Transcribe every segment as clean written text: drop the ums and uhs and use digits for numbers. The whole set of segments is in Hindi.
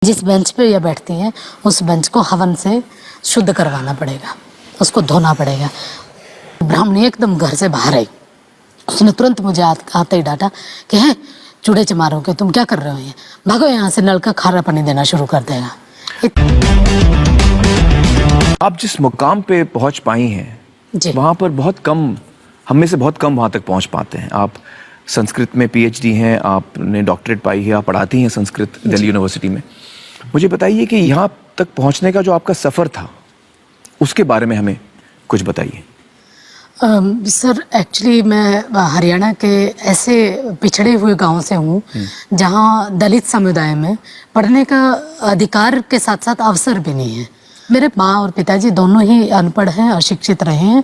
जिस बेंच पे ये बैठती हैं उस बेंच को हवन से शुद्ध करवाना पड़ेगा, उसको धोना पड़ेगा। ब्राह्मणी एकदम घर से बाहर आई, उसने तुरंत मुझे आते ही डांटा कि है चूड़े चमारोगे, तुम क्या कर रहे हो, ये भागो यहाँ से, नल का खारा पानी देना शुरू कर देगा। आप जिस मुकाम पे पहुंच पाई हैं वहां पर बहुत कम, हम में से बहुत कम वहां तक पहुंच पाते हैं। आप संस्कृत में पीएचडी हैं, आपने डॉक्टरेट पाई है, आप पढ़ाती हैं संस्कृत दिल्ली यूनिवर्सिटी में। मुझे बताइए कि यहाँ तक पहुँचने का जो आपका सफ़र था उसके बारे में हमें कुछ बताइए। सर एक्चुअली मैं हरियाणा के ऐसे पिछड़े हुए गांव से हूँ जहाँ दलित समुदाय में पढ़ने का अधिकार के साथ साथ अवसर भी नहीं है। मेरे माँ और पिताजी दोनों ही अनपढ़ हैं, अशिक्षित रहे हैं,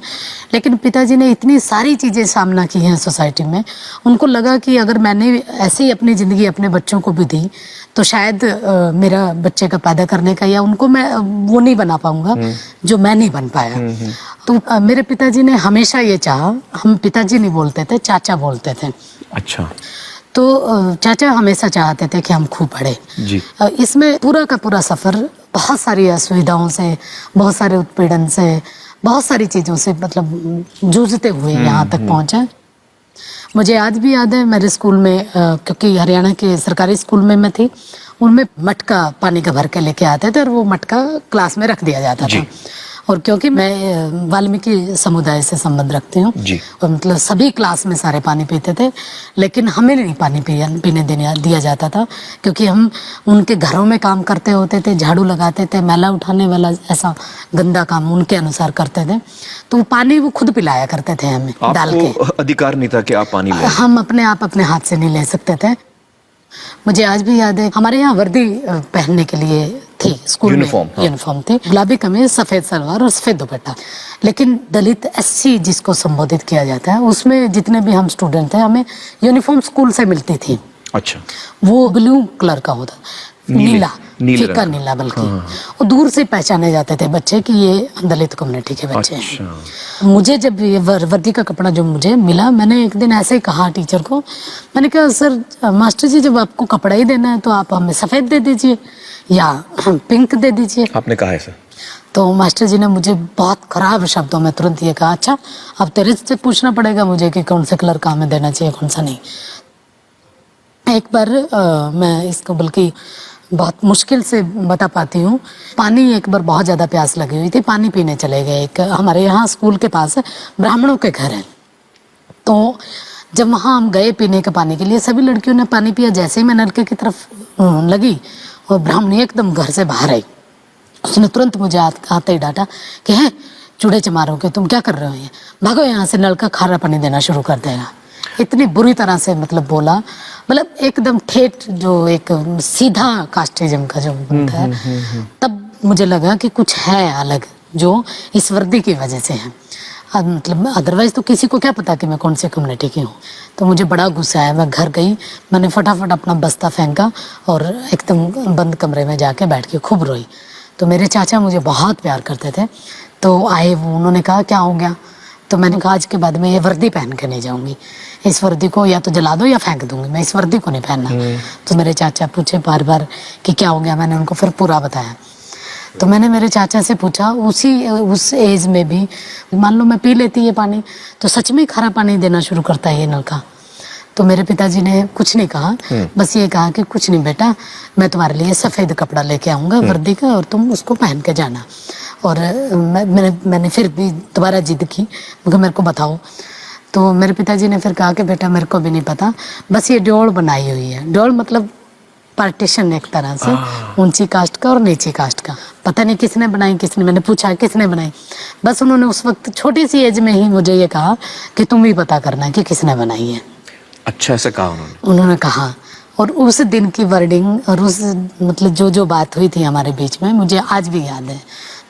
लेकिन पिताजी ने इतनी सारी चीज़ें सामना की हैं सोसाइटी में। उनको लगा कि अगर मैंने ऐसे ही अपनी ज़िंदगी अपने बच्चों को भी दी तो शायद मेरा बच्चे का पैदा करने का या उनको मैं वो नहीं बना पाऊंगा जो मैं नहीं बन पाया। तो मेरे पिताजी ने हमेशा ये चाहा, हम पिताजी नहीं बोलते थे, चाचा बोलते थे। अच्छा। तो चाचा हमेशा चाहते थे कि हम खूब पढ़े जी। इसमें पूरा का पूरा सफ़र बहुत सारी असुविधाओं से, बहुत सारे उत्पीड़न से, बहुत सारी चीज़ों से मतलब जूझते हुए यहाँ तक पहुँचा। मुझे आज भी याद है मेरे स्कूल में, क्योंकि हरियाणा के सरकारी स्कूल में मैं थी, उनमें मटका पानी का भर के लेके आते थे और वो मटका क्लास में रख दिया जाता था। और क्योंकि मैं वाल्मीकि समुदाय से संबंध रखती हूँ और मतलब सभी क्लास में सारे पानी पीते थे, लेकिन हमें नहीं पानी पीने दिया जाता था, क्योंकि हम उनके घरों में काम करते होते थे, झाड़ू लगाते थे, मैला उठाने वाला ऐसा गंदा काम उनके अनुसार करते थे। तो पानी वो खुद पिलाया करते थे हमें डाल के। अधिकार नहीं था कि आप पानी लें? हम अपने आप अपने हाथ से नहीं ले सकते थे। मुझे आज भी याद है हमारे यहाँ वर्दी पहनने के लिए थी, स्कूल में यूनिफॉर्म थी, गुलाबी कमीज, सफेद सलवार और सफेद दुपट्टा। लेकिन दलित एससी जिसको संबोधित किया जाता है, उसमें जितने भी हम स्टूडेंट थे हमें यूनिफॉर्म स्कूल से मिलती थी। अच्छा। वो ब्लू कलर का होता, नीला, फीका नीला, बल्कि और दूर से पहचाने जाते थे बच्चे कि ये दलित कम्युनिटी के बच्चे हैं। मुझे जब ये वर्दी का कपड़ा जो मुझे मिला, मैंने एक दिन ऐसे ही कहा टीचर को, मैंने कहा सर मास्टर जी जब आपको कपड़ा ही देना है तो आप हमें सफ़ेद दे दीजिए या पिंक दे दीजिए। आपने कहा है सर? तो मास्टर जी ने मुझे बहुत खराब शब्दों में तुरंत ये कहा, अच्छा अब तेरे से पूछना पड़ेगा मुझे कि कौन से कलर का हमें देना चाहिए, कौन सा नहीं। एक बार मैं इसको बल्कि बहुत मुश्किल से बता पाती हूँ। पानी एक बार बहुत ज़्यादा प्यास लगी हुई थी, पानी पीने चले गए। एक हमारे यहाँ स्कूल के पास ब्राह्मणों के घर है, तो जब वहाँ हम गए पीने के पानी के लिए, सभी लड़कियों ने पानी पिया। जैसे ही मैं नलके की तरफ लगी और ब्राह्मणी एकदम घर से बाहर आई, उसने तुरंत मुझे आते ही डांटा कि है चूड़े चमारोगे, तुम क्या कर रहे हो, ये भागो यहाँ से, नल का खारा पानी देना शुरू कर देगा। इतनी बुरी तरह से मतलब बोला, मतलब एकदम ठेठ, जो एक सीधा कास्टिज्म का जो बनता है। तब मुझे लगा कि कुछ है अलग जो इस वर्दी की वजह से है, मतलब अदरवाइज तो किसी को क्या पता कि मैं कौन से कम्युनिटी की हूँ। तो मुझे बड़ा गुस्सा आया, मैं घर गई, मैंने फटाफट अपना बस्ता फेंका और एकदम बंद कमरे में जाके बैठ के खूब रोई। तो मेरे चाचा मुझे बहुत प्यार करते थे, तो आए वो, उन्होंने कहा क्या हो गया? तो मैंने कहा आज के बाद मैं ये वर्दी पहन के नहीं जाऊंगी, इस वर्दी को या तो जला दो या फेंक दूंगी, मैं इस वर्दी को नहीं पहनना। तो मेरे चाचा पूछे बार बार कि क्या हो गया, मैंने उनको फिर पूरा बताया। तो मैंने मेरे चाचा से पूछा, उस एज में भी मान लो मैं पी लेती है पानी तो सच में खारा पानी देना शुरू करता है ये नल का? तो मेरे पिताजी ने कुछ नहीं कहा, बस ये कहा कि कुछ नहीं बेटा, मैं तुम्हारे लिए सफ़ेद कपड़ा लेके आऊँगा वर्दी का और तुम उसको पहन के जाना। और मैंने फिर भी दोबारा जिद की, मगर मेरे को बताओ। तो मेरे पिताजी ने फिर कहा कि बेटा मेरे को भी नहीं पता, बस ये डोल बनाई हुई है। डोल मतलब पार्टीशन एक तरह से, ऊंची कास्ट का और नीची कास्ट का। पता नहीं किसने बनाई, मैंने पूछा किसने बनाई, बस उन्होंने उस वक्त छोटी सी एज में ही मुझे ये कहा कि तुम ही पता करना कि किसने बनाई है। अच्छा, ऐसा कहा उन्होंने कहा। और उस दिन की वर्डिंग और उस मतलब जो बात हुई थी हमारे बीच में, मुझे आज भी याद है।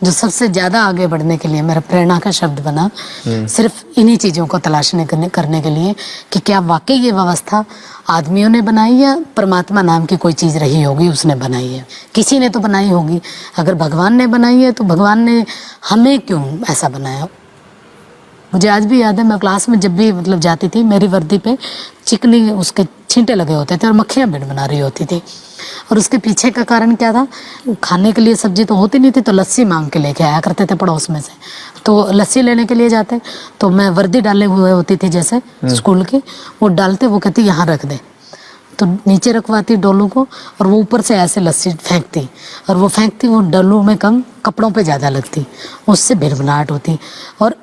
जो सबसे ज़्यादा आगे बढ़ने के लिए मेरा प्रेरणा का शब्द बना, सिर्फ इन्हीं चीज़ों को तलाशने करने के लिए कि क्या वाकई ये व्यवस्था आदमियों ने बनाई या परमात्मा नाम की कोई चीज़ रही होगी उसने बनाई है। किसी ने तो बनाई होगी, अगर भगवान ने बनाई है तो भगवान ने हमें क्यों ऐसा बनाया। मुझे आज भी याद है, मैं क्लास में जब भी मतलब जाती थी, मेरी वर्दी पे चिकनी उसके छींटे लगे होते थे और मक्खियाँ भिड़ बना रही होती थी। और उसके पीछे का कारण क्या था, खाने के लिए सब्जी तो होती नहीं थी, तो लस्सी मांग के लेके आया करते थे पड़ोस में से। तो लस्सी लेने के लिए जाते तो मैं वर्दी डाले हुए होती थी जैसे स्कूल की, वो डालते, वो कहती यहाँ रख दे, तो नीचे रखवाती डोलू को और वो ऊपर से ऐसे लस्सी फेंकती, और वो फेंकती वो डोलू में कम, कपड़ों पे ज़्यादा लगती, उससे भिड़भड़ाहट होती। और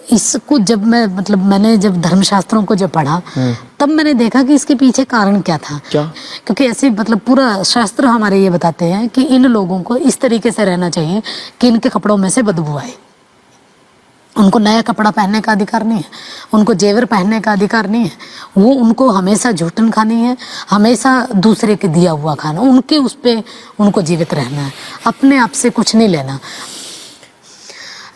इसको जब मैं मतलब मैंने जब धर्मशास्त्रों को जब पढ़ा तब मैंने देखा कि इसके पीछे कारण क्या था। क्या? क्योंकि ऐसे मतलब पूरा शास्त्र हमारे ये बताते हैं कि इन लोगों को इस तरीके से रहना चाहिए कि इनके कपड़ों में से बदबू आए। उनको नया कपड़ा पहनने का अधिकार नहीं है, उनको जेवर पहनने का अधिकार नहीं है, वो उनको हमेशा झूठन खानी है, हमेशा दूसरे के दिया हुआ खाना, उनके उस पे उनको जीवित रहना है, अपने आप से कुछ नहीं लेना।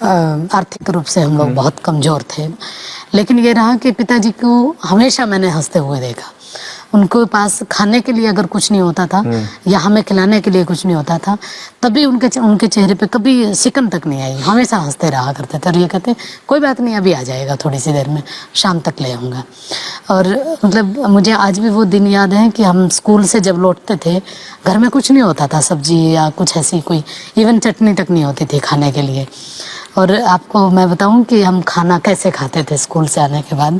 आर्थिक रूप से हम लोग बहुत कमज़ोर थे, लेकिन ये रहा कि पिताजी को हमेशा मैंने हंसते हुए देखा। उनके पास खाने के लिए अगर कुछ नहीं होता था या हमें खिलाने के लिए कुछ नहीं होता था, तभी उनके चेहरे पे कभी सिकन तक नहीं आई, हमेशा हंसते रहा करते थे और ये कहते कोई बात नहीं, अभी आ जाएगा, थोड़ी सी देर में, शाम तक ले आऊँगा। और मतलब मुझे आज भी वो दिन याद है कि हम स्कूल से जब लौटते थे, घर में कुछ नहीं होता था, सब्जी या कुछ ऐसी कोई इवन चटनी तक नहीं होती थी खाने के लिए। और आपको मैं बताऊं कि हम खाना कैसे खाते थे स्कूल से आने के बाद,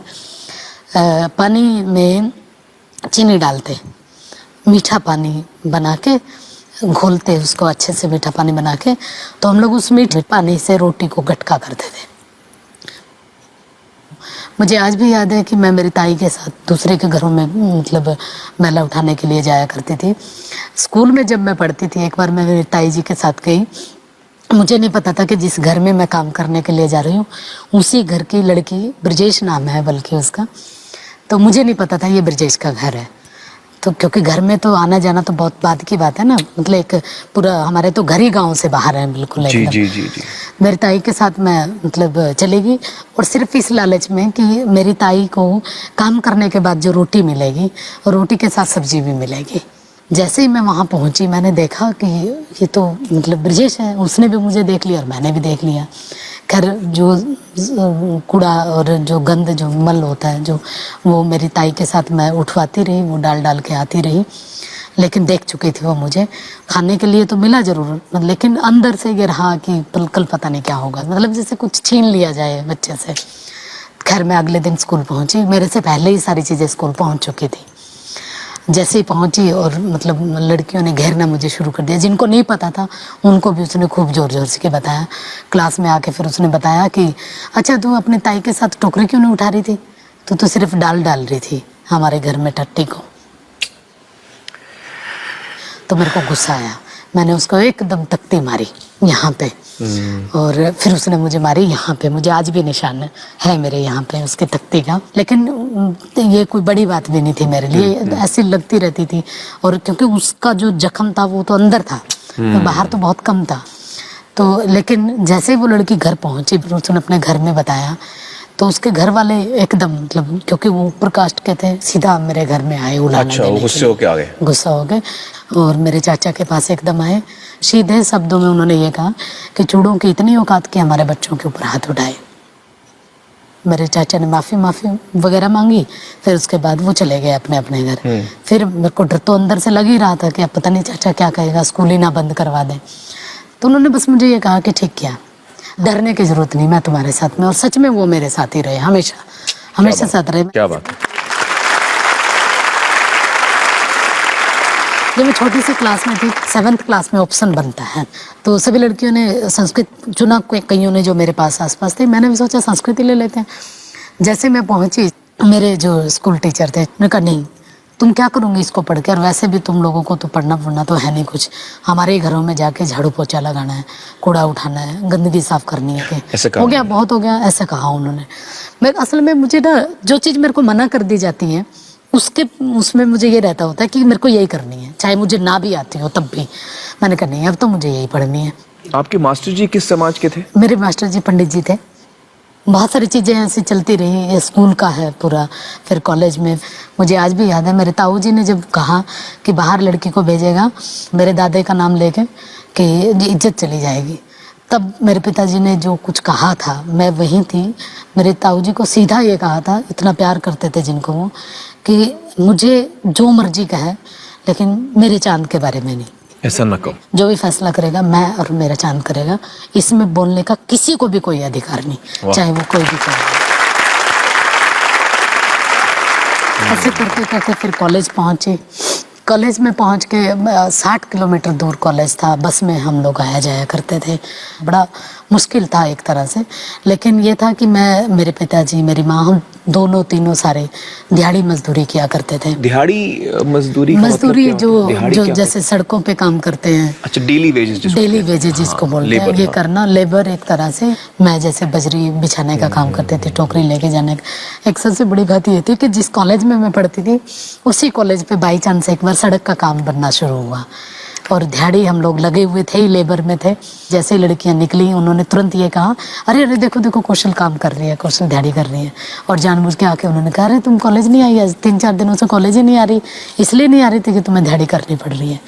पानी में चीनी डालते, मीठा पानी बना के घोलते उसको अच्छे से, मीठा पानी बना के, तो हम लोग उस मीठे पानी से रोटी को गटका करते थे। मुझे आज भी याद है कि मैं मेरी ताई के साथ दूसरे के घरों में मतलब मैला उठाने के लिए जाया करती थी। स्कूल में जब मैं पढ़ती थी, एक बार मैं मेरी ताई जी के साथ गई। मुझे नहीं पता था कि जिस घर में मैं काम करने के लिए जा रही हूँ उसी घर की लड़की, ब्रजेश नाम है बल्कि उसका, तो मुझे नहीं पता था ये ब्रजेश का घर है। तो क्योंकि घर में तो आना जाना तो बहुत बाद की बात है ना, मतलब एक पूरा हमारे तो घर ही गांव से बाहर है बिल्कुल जी एकदम। जी जी जी। मेरी ताई के साथ मैं मतलब चली गई, और सिर्फ इस लालच में कि मेरी ताई को काम करने के बाद जो रोटी मिलेगी और रोटी के साथ सब्जी भी मिलेगी। जैसे ही मैं वहाँ पहुँची, मैंने देखा कि ये तो मतलब ब्रजेश है, उसने भी मुझे देख लिया और मैंने भी देख लिया। खैर जो कूड़ा और जो गंद जो मल होता है, जो वो मेरी ताई के साथ मैं उठवाती रही, वो डाल डाल के आती रही, लेकिन देख चुकी थी वो मुझे। खाने के लिए तो मिला जरूर, लेकिन अंदर से ये रहा कि कल पता नहीं क्या होगा, मतलब जैसे कुछ छीन लिया जाए बच्चे से। खैर मैं अगले दिन स्कूल पहुँची, मेरे से पहले ही सारी चीज़ें स्कूल पहुँच चुकी थी। जैसे ही पहुंची और मतलब लड़कियों ने घेरना मुझे शुरू कर दिया, जिनको नहीं पता था उनको भी उसने खूब जोर जोर से के बताया। क्लास में आके फिर उसने बताया कि अच्छा तू अपने ताई के साथ टोकरी क्यों नहीं उठा रही थी, तू तो सिर्फ डाल रही थी हमारे घर में टट्टी को। तो मेरे को गुस्सा आया, मैंने उसको एकदम तख्ती मारी यहाँ पे, और फिर उसने मुझे मारी यहाँ पे। मुझे आज भी निशान है मेरे यहाँ पे उसकी तख्ती का, लेकिन ये कोई बड़ी बात भी नहीं थी मेरे लिए, ऐसी लगती रहती थी। और क्योंकि उसका जो जख्म था वो तो अंदर था, तो बाहर तो बहुत कम था। तो लेकिन जैसे ही वो लड़की घर पहुंची, फिर उसने अपने घर में बताया, तो उसके घर वाले एकदम मतलब, क्योंकि वो ऊपर कास्ट के थे, सीधा मेरे घर में आए उलाना अच्छा, वो गुस्से होके आ गए? गुस्सा हो गए और मेरे चाचा के पास एकदम आए। सीधे शब्दों में उन्होंने ये कहा कि चूड़ों की इतनी औकात कि हमारे बच्चों के ऊपर हाथ उठाए। मेरे चाचा ने माफ़ी वगैरह मांगी, फिर उसके बाद वो चले गए अपने अपने घर। फिर मेरे को डर तो अंदर से लग ही रहा था कि अब पता नहीं चाचा क्या कहेगा, स्कूल ही ना बंद करवा दें। तो उन्होंने बस मुझे ये कहा कि ठीक किया, डरने की जरूरत नहीं, मैं तुम्हारे साथ में। और सच में वो मेरे साथ ही रहे, हमेशा साथ रहे। क्या बात है। जब मैं छोटी सी क्लास में थी, 7th क्लास में ऑप्शन बनता है, तो सभी लड़कियों ने संस्कृत चुना, कईयों ने जो मेरे पास आसपास थे, मैंने भी सोचा संस्कृति ले लेते हैं। जैसे मैं पहुंची, मेरे जो स्कूल टीचर थे उन्होंने कहा नहीं तुम क्या करोगे इसको पढ़ के, और वैसे भी तुम लोगों को तो पढ़ना तो है नहीं कुछ, हमारे ही घरों में जाके झाड़ू पोछा लगाना है, कूड़ा उठाना है, गंदगी साफ करनी है, कि हो गया बहुत हो गया, ऐसा कहा उन्होंने। मैं असल में मुझे ना जो चीज़ मेरे को मना कर दी जाती है उसमें मुझे ये रहता होता है कि मेरे को यही करनी है, चाहे मुझे ना भी आती हो तब भी। मैंने कहा नहीं अब तो मुझे यही पढ़नी है। आपके मास्टर जी किस समाज के थे? मेरे मास्टर जी पंडित जी थे। बहुत सारी चीज़ें ऐसी चलती रही, ये स्कूल का है पूरा। फिर कॉलेज में मुझे आज भी याद है, मेरे ताऊ जी ने जब कहा कि बाहर लड़की को भेजेगा मेरे दादे का नाम लेके कि इज्जत चली जाएगी, तब मेरे पिताजी ने जो कुछ कहा था, मैं वहीं थी, मेरे ताऊ जी को सीधा ये कहा था, इतना प्यार करते थे जिनको वो, कि मुझे जो मर्जी कहे, लेकिन मेरे चांद के बारे में नहीं। ऐसा न कहो। जो भी फैसला करेगा मैं और मेरा चांद करेगा, इसमें बोलने का किसी को भी कोई अधिकार नहीं, चाहे वो कोई भी चाहे। ऐसे करते करते फिर कॉलेज पहुंचे। कॉलेज में पहुंच के 60 किलोमीटर दूर कॉलेज था, बस में हम लोग आया जाया करते थे। बड़ा मुश्किल था एक तरह से, लेकिन ये था कि मैं, मेरे पिताजी, मेरी माँ, हम दोनों तीनों सारे दिहाड़ी मजदूरी किया करते थे। दिहाड़ी मजदूरी मजदूरी जो जैसे सड़कों पे काम करते हैं। अच्छा, डेली वेजेस। डेली वेजेस जिसको बोलते हैं, ये करना लेबर एक तरह से। मैं जैसे बजरी बिछाने का काम करती थी, टोकरी लेके जाने का। एक सबसे बड़ी बात ये थी कि जिस कॉलेज में मैं पढ़ती थी उसी कॉलेज पे बाई चांस एक बार सड़क का काम बनना शुरू हुआ, और दिहाड़ी हम लोग लगे हुए थे ही, लेबर में थे। जैसे ही लड़कियां निकली उन्होंने तुरंत ये कहा, अरे अरे देखो देखो कौशल काम कर रही है, कौशल दिहाड़ी कर रही है। और जानबूझ के आके उन्होंने कहा, अरे तुम कॉलेज नहीं आई आज, 3-4 दिनों से कॉलेज ही नहीं आ रही। इसलिए नहीं आ रही थी कि तुम्हें दिहाड़ी करनी पड़ रही है।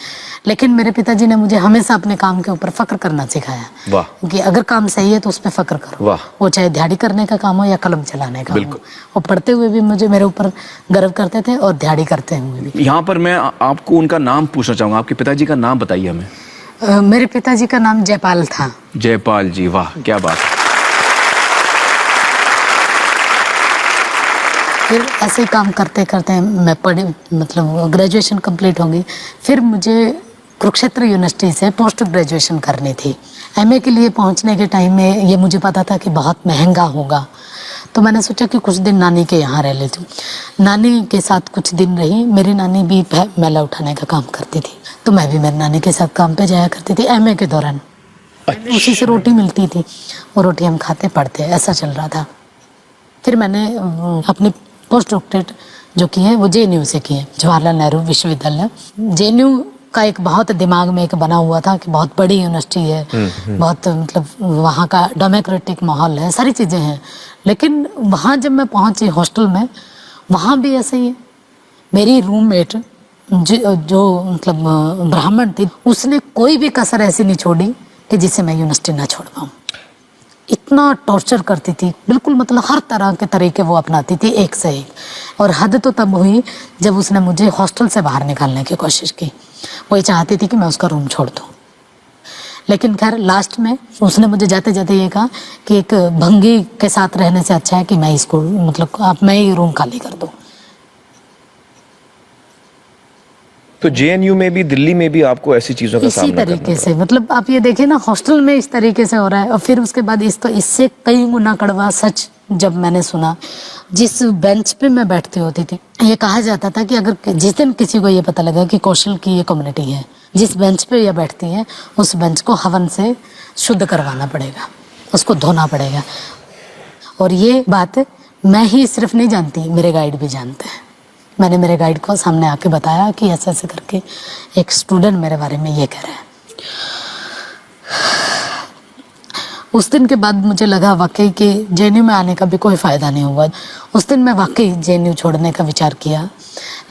लेकिन मेरे पिताजी ने मुझे हमेशा अपने काम के ऊपर फक्र करना सिखाया। वाह। कि अगर काम सही है तो उस पर फक्र करो। वाह। वो चाहे दिहाड़ी करने का काम हो या कलम चलाने का हो। बिल्कुल। और पढ़ते हुए भी मुझे मेरे ऊपर गर्व करते थे, और दिहाड़ी करते हुए भी। यहाँ पर मैं आपको उनका नाम पूछना चाहूंगा, आपके पिताजी का नाम बताइए हमें। मेरे पिताजी का नाम जयपाल था। जयपाल जी, वाह क्या बात है। फिर ऐसे ही काम करते करते मैं पढ़ी, मतलब ग्रेजुएशन कंप्लीट हो गई। फिर मुझे कुरुक्षेत्र यूनिवर्सिटी से पोस्ट ग्रेजुएशन करनी थी। एमए के लिए पहुंचने के टाइम में ये मुझे पता था कि बहुत महंगा होगा, तो मैंने सोचा कि कुछ दिन नानी के यहाँ रह लेती हूँ। नानी के साथ कुछ दिन रही। मेरी नानी भी मैला उठाने का काम करती थी, तो मैं भी मेरी नानी के साथ काम पे जाया करती थी एमए के दौरान। उसी से रोटी मिलती थी, वो रोटी हम खाते पढ़ते, ऐसा चल रहा था। फिर मैंने अपनी पोस्ट डॉक्टरेट जो की है वो जेएनयू से की है, जवाहरलाल नेहरू विश्वविद्यालय। जेएनयू का एक बहुत दिमाग में एक बना हुआ था कि बहुत बड़ी यूनिवर्सिटी है, बहुत मतलब वहाँ का डेमोक्रेटिक माहौल है, सारी चीज़ें हैं। लेकिन वहाँ जब मैं पहुँची हॉस्टल में, वहाँ भी ऐसे ही है। मेरी रूममेट जो मतलब ब्राह्मण थी, उसने कोई भी कसर ऐसी नहीं छोड़ी कि जिसे मैं यूनिवर्सिटी ना छोड़ पाऊँ। इतना टॉर्चर करती थी, बिल्कुल मतलब हर तरह के तरीके वो अपनाती थी, एक से एक। और हद तो तब हुई जब उसने मुझे हॉस्टल से बाहर निकालने की कोशिश की। वो ये चाहती थी कि मैं उसका रूम छोड़ दूँ। लेकिन खैर लास्ट में उसने मुझे जाते जाते ये कहा कि एक भंगी के साथ रहने से अच्छा है कि मैं इसको, मतलब आप मैं ही रूम खाली कर दूँ। तो जेएनयू में भी, दिल्ली में भी आपको ऐसी चीजों का सामना करना पड़ा? इसी तरीके से, मतलब आप ये देखिए ना, हॉस्टल में इस तरीके से हो रहा है। और फिर उसके बाद इससे कई गुना कड़वा सच जब मैंने सुना, जिस बेंच पे मैं बैठती होती थी, ये कहा जाता था कि अगर जिस दिन किसी को ये पता लगा कि कौशल की ये कम्युनिटी है, जिस बेंच पे ये बैठती है, उस बेंच को हवन से शुद्ध करवाना पड़ेगा, उसको धोना पड़ेगा। और ये बात मैं ही सिर्फ नहीं जानती, मेरे गाइड भी जानते हैं। मैंने मेरे गाइड को सामने आके बताया कि ऐसे ऐसे करके एक स्टूडेंट मेरे बारे में ये कह रहा है। उस दिन के बाद मुझे लगा वाकई कि जेएनयू में आने का भी कोई फ़ायदा नहीं हुआ। उस दिन मैं वाकई जेएनयू छोड़ने का विचार किया।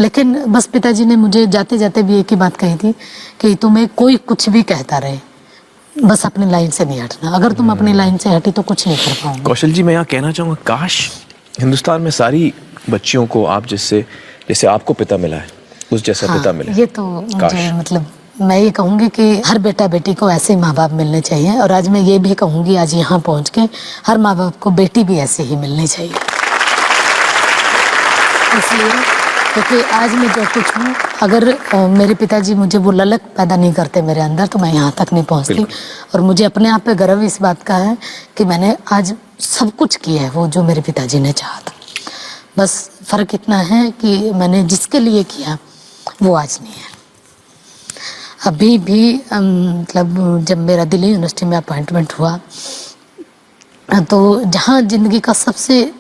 लेकिन बस पिताजी ने मुझे जाते जाते भी एक ही बात कही थी कि तुम्हें कोई कुछ भी कहता रहे, बस अपनी लाइन से नहीं हटना। अगर तुम अपनी लाइन से हटी तो कुछ नहीं कर पाओगे। कौशल जी, मैं यहाँ कहना चाहूँगा, काश हिंदुस्तान में सारी बच्चियों को आप जैसे आपको पिता मिला है, उस जैसा पिता मिले। ये तो मुझे, मतलब मैं ये कहूँगी कि हर बेटा बेटी को ऐसे माँ बाप मिलने चाहिए। और आज मैं ये भी कहूँगी, आज यहाँ पहुँच के, हर माँ बाप को बेटी भी ऐसे ही मिलनी चाहिए। इसलिए क्योंकि आज मैं जो कुछ हूँ, अगर मेरे पिताजी मुझे वो ललक पैदा नहीं करते मेरे अंदर, तो मैं यहाँ तक नहीं पहुँचती। और मुझे अपने आप पे गर्व इस बात का है कि मैंने आज सब कुछ किया है वो जो मेरे पिताजी ने चाहा था। बस फ़र्क इतना है कि मैंने जिसके लिए किया वो आज नहीं है। अभी भी मतलब जब मेरा दिल्ली यूनिवर्सिटी में अपॉइंटमेंट हुआ, तो जहाँ ज़िंदगी का सबसे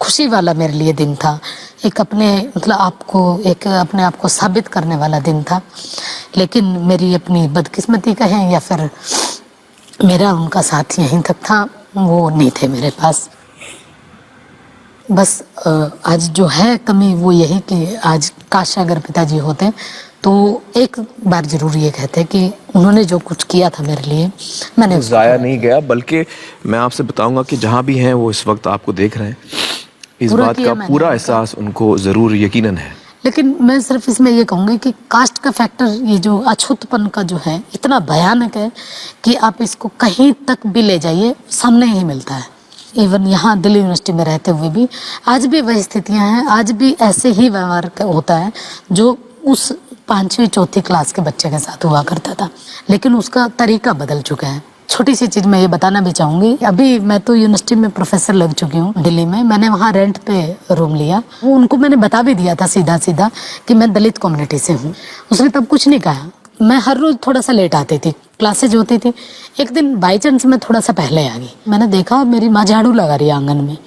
खुशी वाला मेरे लिए दिन था, एक अपने आप को साबित करने वाला दिन था। लेकिन मेरी अपनी बदकिस्मती कहें या फिर मेरा उनका साथ यहीं तक था, वो नहीं थे मेरे पास। बस आज जो है कमी वो यही कि आज काश अगर पिताजी होते तो एक बार जरूर ये कहते कि उन्होंने जो कुछ किया था मेरे लिए, मैंने ज़ाया नहीं गया। बल्कि मैं आपसे बताऊंगा कि जहाँ भी हैं वो इस वक्त आपको देख रहे हैं, इस पूरा बात किया का मैंने पूरा उनका। एहसास उनको ज़रूर यकीनन है। लेकिन मैं सिर्फ इसमें ये कहूँगी कि कास्ट का फैक्टर, ये जो अछूतपन का जो है, इतना भयानक है कि आप इसको कहीं तक भी ले जाइए, सामने ही मिलता है। इवन यहाँ दिल्ली यूनिवर्सिटी में रहते हुए भी आज भी वही स्थितियाँ हैं, आज भी ऐसे ही व्यवहार होता है जो उस 5वीं 4थी क्लास के बच्चे के साथ हुआ करता था, लेकिन उसका तरीका बदल चुका है। छोटी सी चीज़ मैं ये बताना भी चाहूँगी, अभी मैं तो यूनिवर्सिटी में प्रोफेसर लग चुकी हूँ दिल्ली में, मैंने वहाँ रेंट पे रूम लिया। वो उनको मैंने बता भी दिया था सीधा सीधा कि मैं दलित कम्युनिटी से हूँ। उसने तब कुछ नहीं कहा। मैं हर रोज़ थोड़ा सा लेट आती थी, क्लासेज होती थी। एक दिन बाई चांस मैं थोड़ा सा पहले आ गई, मैंने देखा मेरी माँ झाड़ू लगा रही है आंगन में,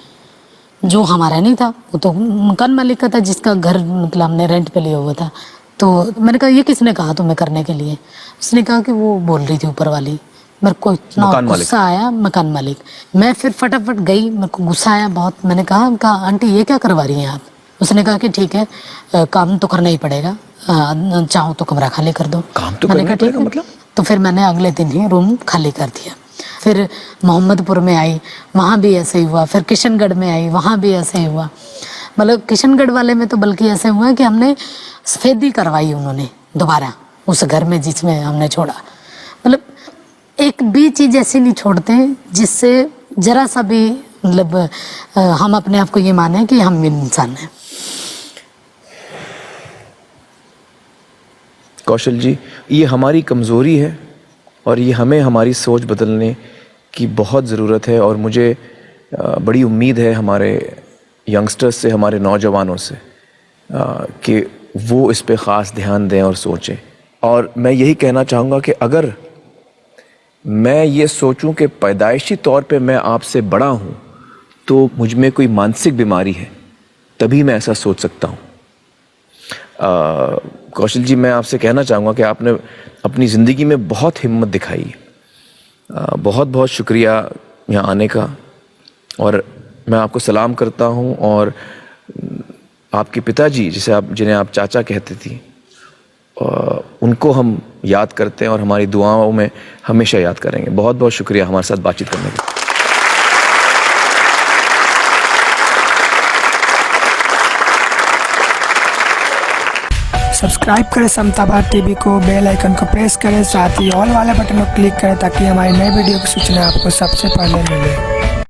जो हमारा नहीं था, वो तो मकान मालिक का था जिसका घर मतलब हमने रेंट पे लिया हुआ था। तो मैंने कहा ये किसने कहा तुम्हें करने के लिए? उसने कहा कि वो बोल रही थी ऊपर वाली। मेरे को इतना गुस्सा आया, मकान मालिक। मैं फिर फटाफट गई, मेरे को गुस्सा आया बहुत। मैंने कहा आंटी ये क्या करवा रही हैं आप? उसने कहा कि ठीक है, काम तो करना ही पड़ेगा, चाहो तो कमरा खाली कर दो। काम तो मैंने करना कहा ठीक है, मतलब? तो फिर मैंने अगले दिन ही रूम खाली कर दिया। फिर मोहम्मदपुर में आई, वहाँ भी ऐसे ही हुआ। फिर किशनगढ़ में आई, वहाँ भी ऐसे ही हुआ। मतलब किशनगढ़ वाले में तो बल्कि ऐसे हुआ कि हमने सफेदी करवाई उन्होंने दोबारा उस घर में जिसमें हमने छोड़ा। मतलब एक भी चीज़ ऐसी नहीं छोड़ते जिससे जरा सा भी मतलब हम अपने आप को ये माने कि हम इंसान हैं। कौशल जी, ये हमारी कमज़ोरी है और ये हमें हमारी सोच बदलने की बहुत ज़रूरत है। और मुझे बड़ी उम्मीद है हमारे यंगस्टर्स से, हमारे नौजवानों से, कि वो इस पे ख़ास ध्यान दें और सोचें। और मैं यही कहना चाहूँगा कि अगर मैं ये सोचूं कि पैदाइशी तौर पे मैं आपसे बड़ा हूँ, तो मुझ में कोई मानसिक बीमारी है, तभी मैं ऐसा सोच सकता हूँ। कौशल जी, मैं आपसे कहना चाहूँगा कि आपने अपनी ज़िंदगी में बहुत हिम्मत दिखाई। बहुत बहुत शुक्रिया यहाँ आने का, और मैं आपको सलाम करता हूँ। और आपके पिताजी जिन्हें आप चाचा कहती थी, उनको हम याद करते हैं और हमारी दुआओं में हमेशा याद करेंगे। बहुत बहुत शुक्रिया हमारे साथ बातचीत करने के लिए। सब्सक्राइब करें समता भारत टीवी को, बेल आइकन को प्रेस करें, साथ ही ऑल वाले बटन को क्लिक करें ताकि हमारी नई वीडियो की सूचना आपको सबसे पहले मिले।